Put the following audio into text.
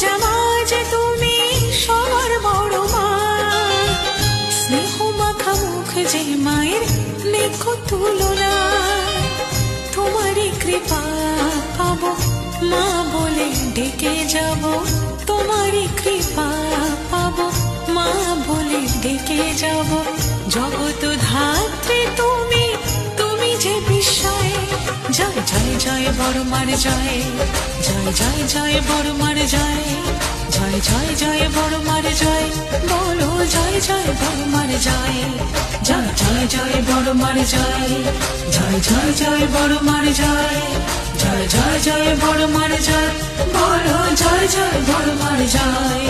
জানা যে তুমি সবার বড় মা, স্নেহ মাখা মুখ যে মায়ের নেকো তুলনা। তোমারই কৃপা পাবো মা বলে ডেকে যাব, তোমারই কৃপা পাবো মা বলে ডেকে যাব। জগৎ ধাত্রী তুমি, তুমি যে বিস্ময়। জয় জয় জয় বড় মার জয়, জয় জয় জয় বড় মার জয়, জয় জয় জয় বড় মার জয়। বলো জয় জয় বড় মার জয়, জয় জয় জয় বড় মার জয়, জয় জয় জয় বড় মার জয়, জয় জয় জয় বড় মার জয়। বলো জয় জয় বড় মার জয়।